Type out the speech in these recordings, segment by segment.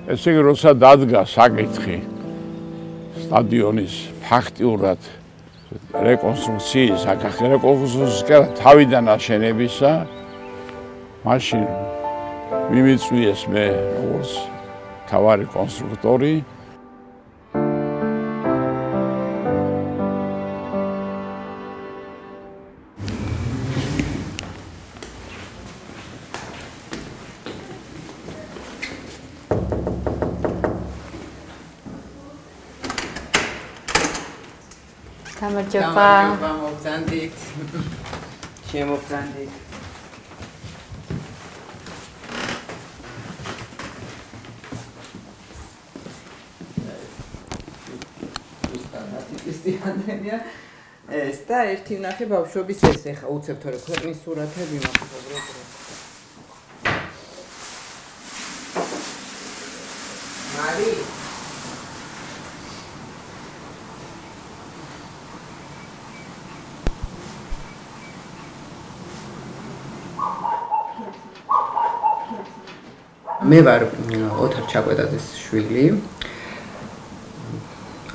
ესე იგი, როცა დადგა საკითხი სტადიონის ფაქტიურად რეკონსტრუქციის, რეკონსტრუქციის თავიდან აშენებისა, მაშინ მიმიწვიეს მე როგორც მთავარი კონსტრუქტორი. გამარჯობა. მოგზანდით. შემოგზანდით. ეს და ერთი ვნახე ბავშვობის ეს ეხა უცებ თორე ქვეყნის სურათები მაქვს უბრალოდ. მარი მე ვარ ოთარ ჩაკვეტაძის შვილი.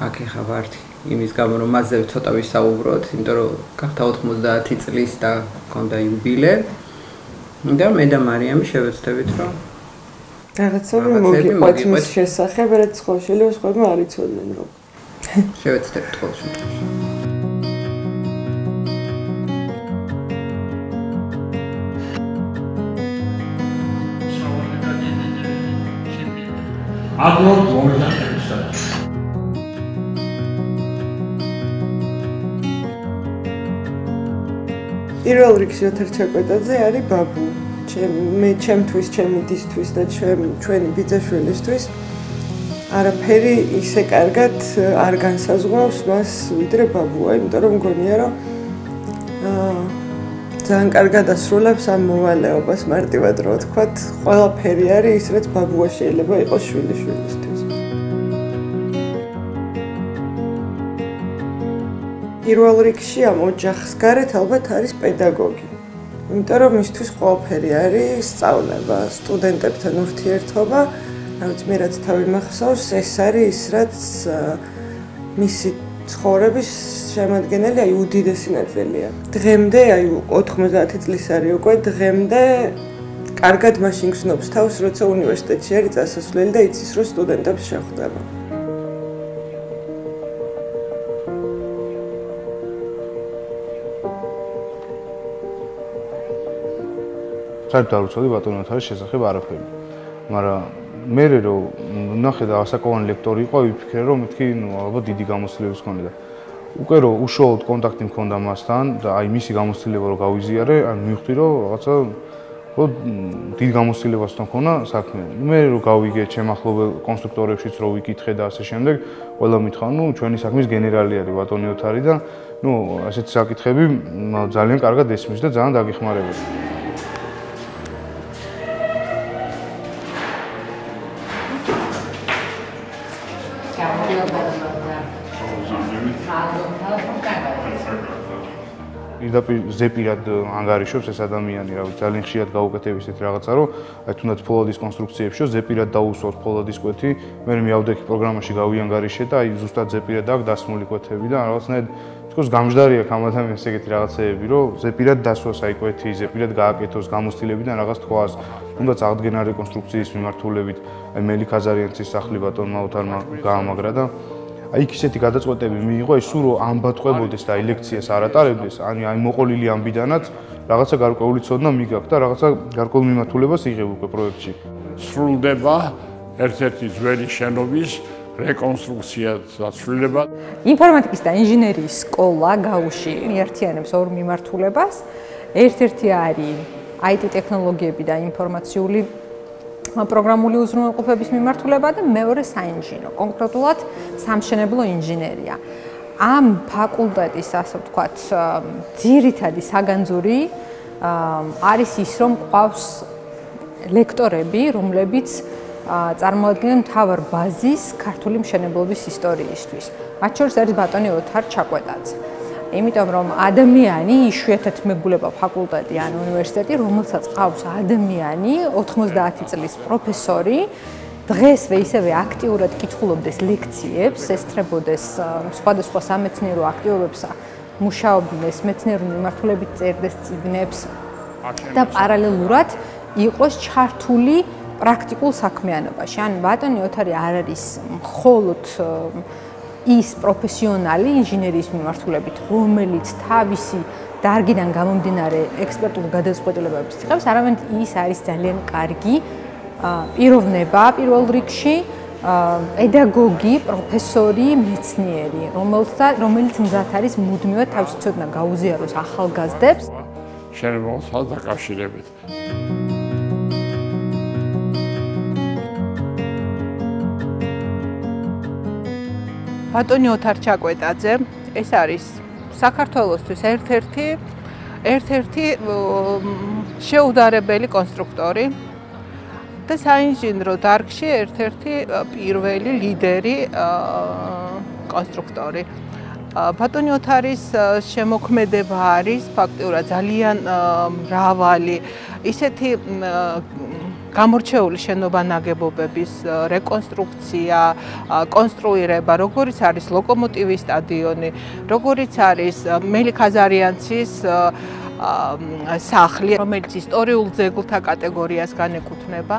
აქ ეხა ვარ იმის გამო რომ მასზე ცოტა ვისაუბროთ, იმიტომ რომ გახდა 90 წლის და გქონდა იუბილე. და მე და მარიამი შევეცდებით რომ რაღაცა მოგიყვეთ მის შესახებ, რაც ხო შეიძლება სხვაებმა არ იცოდნენ რომ. შევეცდებით ყოველ შემთხვევაში. Agro მოგზაურობისა. პირველ რიგში ოთარ ჩაკვეტაძე არის ბაბუ. მე ჩემთვის, ჩემი დისთვის და ჩვენი ბიძაშვილისთვის არაფერი ისე კარგად არ განსაზღვრავს მას ვიდრე ბაბუა, იმიტომ რომ მგონია რომ ძალიან კარგად ასრულებს ამ მოვალეობას მარტივად რო ვთქვათ, ყველაფერი არის ის, რაც ბაბუა შეიძლება იყოს შვილიშვილისთვის. პირველ რიგში ამ ოჯახს გარეთ ალბათ არის პედაგოგი. იმიტომ რომ მისთვის ყველაფერი არის სწავლება, სტუდენტებთან ურთიერთობა, რაც მე რაც თავი მახსოვს, ეს არის ის, რაც მისი ცხოვრების შემადგენელი აი უდიდესი ნაწილია. დღემდე აი 90 წლის არის უკვე, დღემდე კარგად მაშინ გრძნობს თავს, როცა უნივერსიტეტში არის წასასვლელი და იცის, რომ სტუდენტებს შეხვდება. საერთოდ არ ვიცოდი ბატონო ოთარის შესახებ არაფერი. მაგრამ მე რომ ნახე და ასაკოვანი ლექტორი იყო, ვიფიქრე რომ მეთქი ალბათ დიდი გამოცდილების ჰქონდა. უკვე რომ უშუალოდ კონტაქტი მქონდა მასთან და აი მისი გამოცდილება რომ გავიზიარე, ან მივხვდი რომ რაღაცა დიდ გამოცდილებასთან მქონა საქმე. მე რომ გავიგე ჩემ ახლობელ კონსტრუქტორებშიც რომ ვიკითხე და ასე შემდეგ, ყველა მითხრა, ჩვენი საქმის გენერალი არის ბატონი ოთარი და ასეთი საკითხები ძალიან კარგად ესმის და ძალიან დაგეხმარებოდა. ზეპირად ანგარიშობს ეს ადამიანი, რა ვიცი, ძალიან ხშირად გავუკეთებ ისეთ რაღაცა, რომ აი თუნდაც ფოლადის კონსტრუქციებში ზეპირად დაუსვათ ფოლადის კვეთი, მე მივავდექი პროგრამაში გავიანგარიშე და აი ზუსტად ზეპირად აქვს დასმული კვეთები და რაღაცნაირად თქოს გამჯდარი აქვს ამ ადამიანს ეგეთი რაღაცეები, რომ ზეპირად დასვას აი კვეთი, ზეპირად გააკეთოს გამოცდილებიდან რაღაც თქვას, თუნდაც აღდგენა რეკონსტრუქციის მიმართულებით, აი მელი ქაზარიანცის სახლი ბატონმა ოთარმა გაამაგრა და აი ისეთი გადაწყვეტები მიიღო, ის სულ რომ ამბატყებოდეს და აი ლექციას არ ატარებდეს, აი მოყოლილი ამბიდანაც რაღაცა გარკვეული ცოდნა მიგაქვს და რაღაცა გარკვეულ მიმართულებას იღებ უკვე პროექტში. სრულდება ერთ-ერთი ძველი შენობის რეკონსტრუქცია დაცვლილება. ინფორმატიკის და ინჟინერიის სკოლა გაუში ერთიანებს ორ მიმართულებას. ერთ-ერთი არის IT ტექნოლოგიები და ინფორმაციული პროგრამული უზრუნველყოფების მიმართულება და მეორე საინჟინრო, კონკრეტულად სამშენებლო ინჟინერია. ამ ფაკულტეტის, ასე ვთქვათ, ძირითადი საგანძური არის ის, რომ ყავს ლექტორები, რომლებიც წარმოადგენენ მთავარ ბაზის ქართული მშენებლობის ისტორიისთვის. მათ შორის არის ბატონი ოთარ ჩაკვეტაძე. იმიტომ რომ ადამიანი იშვიათად მეგულება ფაკულტეტი ან უნივერსიტეტი, რომელსაც ყავს ადამიანი 90 წლის პროფესორი დღესვე ისევე აქტიურად კითხულობდეს ლექციებს, ესწრებოდეს სხვადასხვა სამეცნიერო აქტივობებს, მუშაობდეს, მეცნიერული მიმართულებით წერდეს წიგნებს და პარალელურად იყოს ჩართული პრაქტიკულ საქმიანობაში. ან ბატონი ოთარი არ არის მხოლოდ ის პროფესიონალი ინჟინერიის მიმართულებით, რომელიც თავისი დარგიდან გამომდინარე ექსპერტულ გადაწყვეტილებებს იღებს, არამედ ის არის ძალიან კარგი პიროვნება პირველ რიგში, პედაგოგი, პროფესორი, მეცნიერი, რომელიც მზად არის მუდმივად თავისი ცოდნა გაუზიაროს ახალგაზრდებს. შენებასთან დაკავშირებით. ბატონი ოთარ ჩაკვეტაძე ეს არის საქართველოსთვის ერთ-ერთი შეუდარებელი კონსტრუქტორი და საინჟინრო დარგში ერთ-ერთი პირველი ლიდერი კონსტრუქტორი. ბატონი ოთარის შემოქმედება არის ფაქტიურად ძალიან მრავალი ისეთი გამორჩეული შენობა ნაგებობების რეკონსტრუქცია, კონსტრუირება, როგორიც არის ლოკომოტივის სტადიონი, როგორიც არის მელი ქაზარიანცის სახლი, რომელიც ისტორიულ ძეგლთა კატეგორიას განეკუთვნება.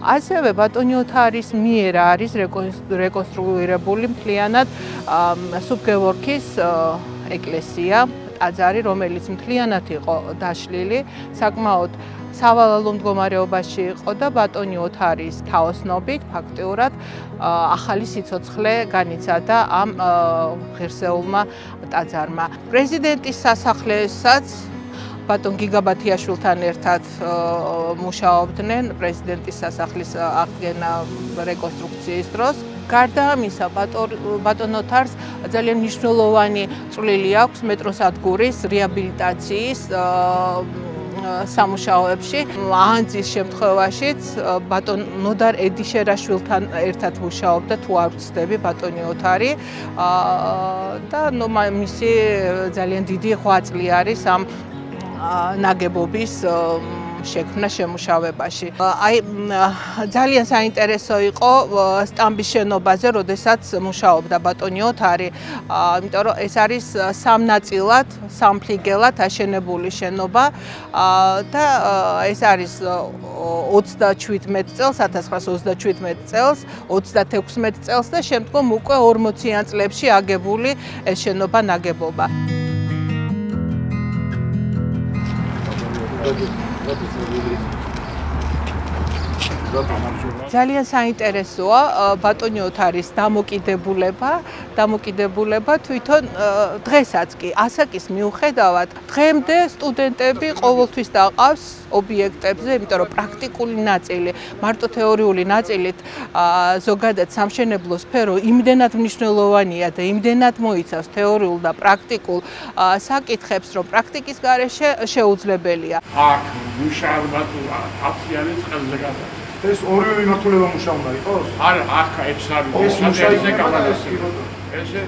ასევე ბატონი ოთარის მიერ არის რეკონსტრუირებული მთლიანად სუბგეორგის ეკლესია, ტაძარი, რომელიც მთლიანად იყო დაშლილი, საკმაოდ სავალალო მდგომარეობაში იყო და ბატონი ოთარის თაოსნობით ფაქტიურად ახალი სიცოცხლე განიცადა ამ ღირსეულმა ტაძარმა. პრეზიდენტის სასახლესაც ბატონ გიგაბათიაშვილთან ერთად მუშაობდნენ პრეზიდენტის სასახლის აღდგენა რეკონსტრუქციის დროს. გარდა ამისა, ბატონ ოთარს ძალიან მნიშვნელოვანი წვლილი აქვს მეტროსადგურის რეაბილიტაციის სამუშაოებში. ანძის შემთხვევაშიც ბატონ ნოდარ ედიშერაშვილთან ერთად მუშაობდა, თუ არ ვცდები, ბატონი ოთარი და მისი ძალიან დიდი ღვაწლი არის ამ ნაგებობის შექმნა შემუშავებაში. აი ძალიან საინტერესო იყო სტამბის შენობაზე, როდესაც მუშაობდა ბატონი ოთარი, იმიტომ რომ ეს არის სამნაწილად, სამფლიგელად აშენებული შენობა და ეს არის 37 წელს, 1937 წელს, 36 წელს და შემდგომ უკვე 40-იან წლებში აგებული ეს შენობა ნაგებობა. ძალიან საინტერესოა ბატონი ოთარის დამოკიდებულება თვითონ დღესაც კი ასაკის მიუხედავად დღემდე სტუდენტები ყოველთვის დაყავს ობიექტებზე, იმიტომ რომ პრაქტიკული ნაწილი, მარტო თეორიული ნაწილით ზოგადად სამშენებლო სფერო იმდენად მნიშვნელოვანია და იმდენად მოიცავს თეორიულ და პრაქტიკულ საკითხებს, რომ პრაქტიკის გარეშე შეუძლებელია. აქ მუშაობა თუ 10-იანი წელზე გადადის. ეს ორივე მიმართულება მუშაობა იყოს? არა, აქ ეს არის ეს კაბალასი. ესე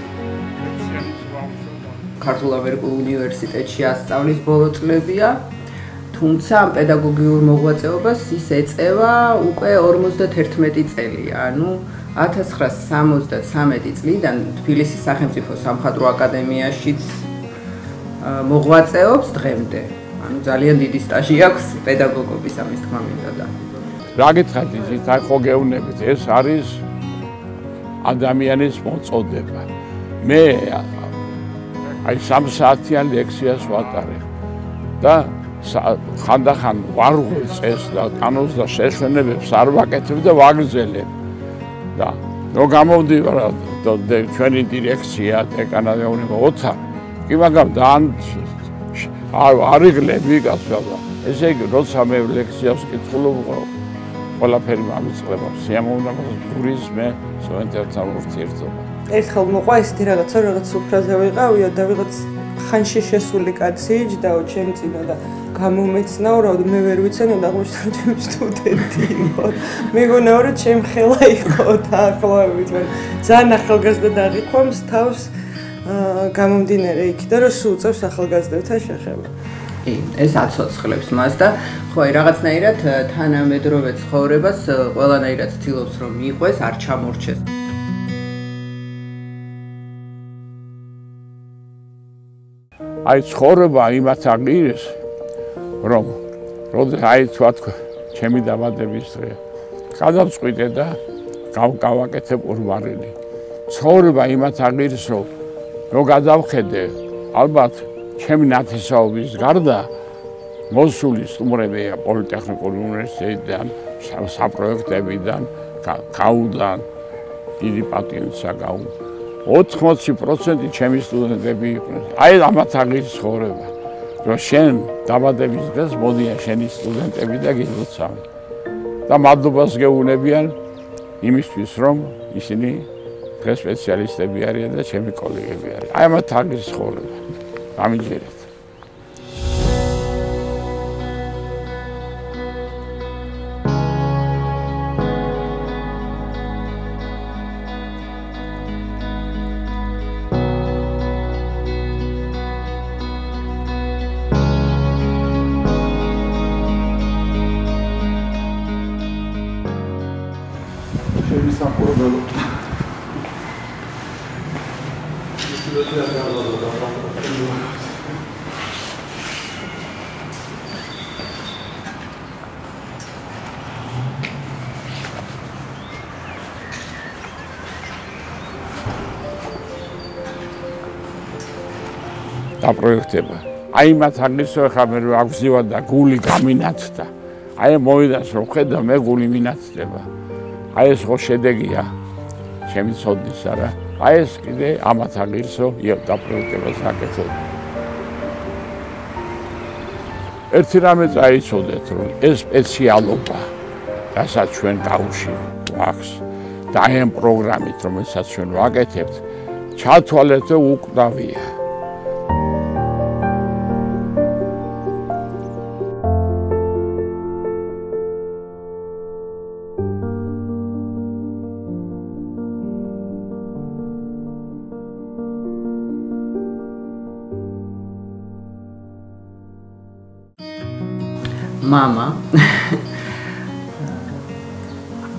ქართულ ამერიკულ უნივერსიტეტში ასწავლის ბოლო წლებია, თუმცა ამ პედაგოგიურ მოღვაწეობას ის ეწევა უკვე 51 წელია, ანუ 1973 წლიდან თბილისის სახელმწიფო სამხატვრო აკადემიაშიც მოღვაწეობს დღემდე. ანუ ძალიან დიდი სტაჟი აქვს პედაგოგობის, ამის თქმა მინდა და რა გითხარით, ისიც არ ხო გეუბნებით, ეს არის ადამიანის მოწოდება. მე აი 3 საათიან ლექციას ვატარებ და ხანდახან ვარღვევ წესს და კანონს და შეშვენებებს არ ვაკეთებ და ვაგრძელებ. და რო გამოვდივარ ჩვენი დირექცია დეკანატი ოთარ, კი მაგრამ არიღლები გასვლა. ესე იგი, როცა მე ლექციას კითხულობ, ყველაფერი მომიწყება. სიამოვნებაა ტურიზმი, სტუდენტებთან ურთიერთობა. ერთხელ მოყვა ისეთი რაღაცა, რაღაც სუფრაზე ვიყავიო და ვიღაც ხანში შესული კაცი იჯდაო ჩემ წინა და გამომეცნაო, რომ მე ვერ ვიცანო და აღმოჩნდა ჩემი სტუდენტი იყო. მეგონაო, რომ ჩემ ხელა იყო დაახლოებით, ძალიან ახალგაზრდა დაღიქვამს თავს გამომდინარე იქიდან, რომ სულ წევს ახალგაზრდებთან შეხება. ეს აცოცხლებს მას და ხო აი რაღაცნაირად თანამედროვე ცხოვრებას ყველანაირად ცდილობს რომ მიყვეს, არ ჩამორჩეს. აი ცხოვრება იმათ აღიარეს რომ როდეს აი თქვა ჩემი დაბადების დღე გადავწყვიტე და გავაკეთე ყურბანელი. ცხოვრება იმათ აღიარეს რომ გადავხედე ალბათ ჩემი ნათესაობის გარდა მოსული სტუმრებია პოლიტექნიკური უნივერსიტეტიდან, საპროექტებიდან, გაუდან, დიდი პატივისა გაუ. 80% ჩემი სტუდენტები იყვნენ. აი ამათ აღიარეს ცხოვრება. რომ შენ დაბადების დღეს მოდიან შენი სტუდენტები და გილოცავენ. და მადლობას გეუბნებიან იმისთვის, რომ ისინი დღეს სპეციალისტები არიან და ჩემი კოლეგები არიან. აი ამათ აღიარეს ცხოვრება. გამიჯერეთ. პროექტება. აი მათ აღნიშნო ხა მე აღზივა და გული გამინაცდა. აი მოვიდას რომ ხედა მე გული მინაცდება. აი ეს ხო შედეგია ჩემი ცოდნის არა. აი ეს კიდე ამათ აღნიშნო და პროექტებას აკეთებ. ერთი რამე წაიცოდეთ რომ ეს სპეციალობა რასაც ჩვენ გავუშვით აქვს და აი ამ პროგრამით რომელსაც ჩვენ ვაკეთებთ ჩათვალეთ და უკვდავია. мама.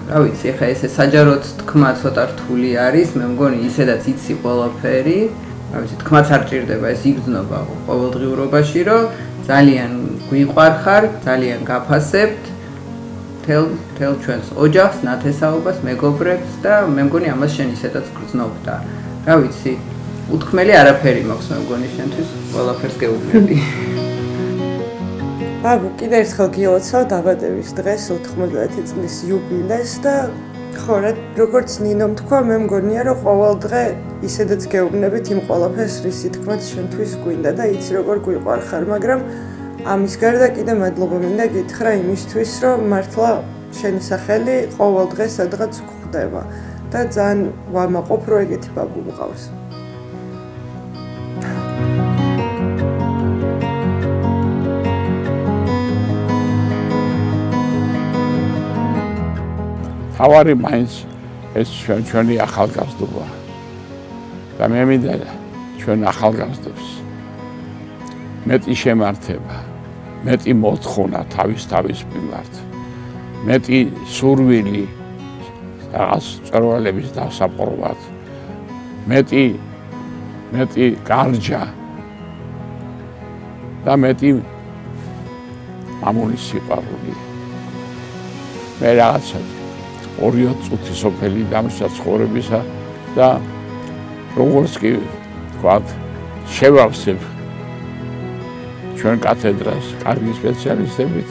რა ვიცი, ხა ესე საჯაროდ თქმა ცოტა რთული არის, მე მგონი ისედაც იცი ყველაფერი. რა ვიცი, თქმაც არ ჭირდება ეს იგრძნობა ყოველდღიურობაში, რომ ძალიან გვიყვარხარ, ძალიან გაფასებთ თელ ჩვენს ოჯახს, ნათესაობას, მეგობრებს და მე მგონი ამას შენ ისედაც გრძნობ და რა ვიცი, უთქმელი არაფერი მაქვს მე მგონი შენთვის, ყველაფერს გეუბნები. ბაბუ, კიდე ერთხელ გილოცავ დაბადების დღეს 90 წლის იუბილეს და ხო, როგორც ნინომ თქვა, მე მგონია, რომ ყოველ დღე ისედაც გეუბნებით იმ ყველაფერს, რის თქმაც შენთვის გვინდა და იცი როგორ გვიყვარხარ, მაგრამ ამის გარდა კიდე მადლობა მინდა გითხრა იმისთვის, რომ მართლა შენი სახელი ყოველ დღე სადღაც გვხვდება და ძალიან ვამაყობ, რომ ეგეთი ბაბუ მყავს. თავარი მაინც ეს ჩვენი ახალგაზრდობა და მე მინდა ჩვენ ახალგაზრდებს მეტი შემართება, მეტი მოთხოვნა თავის მიმართ, მეტი სურვილი რაღაც წროალების დასაპყრობად, მეტი გარჯა და მეტი მამულის სიყვარული. მე რაღაცა 2 წუთი სოფელი დამსა ცხოვრებისა და როგორც კი ვთქვათ, შევავსებ ჩვენ კათედრას კარგი სპეციალისტებით,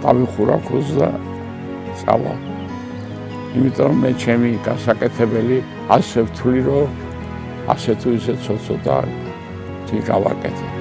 დავიხურა ქოს და წავა. იმიტომ მე ჩემი გასაკეთებელი ასე ვთვლი, რომ ასე თუ ისე ცოტა გავაკეთე.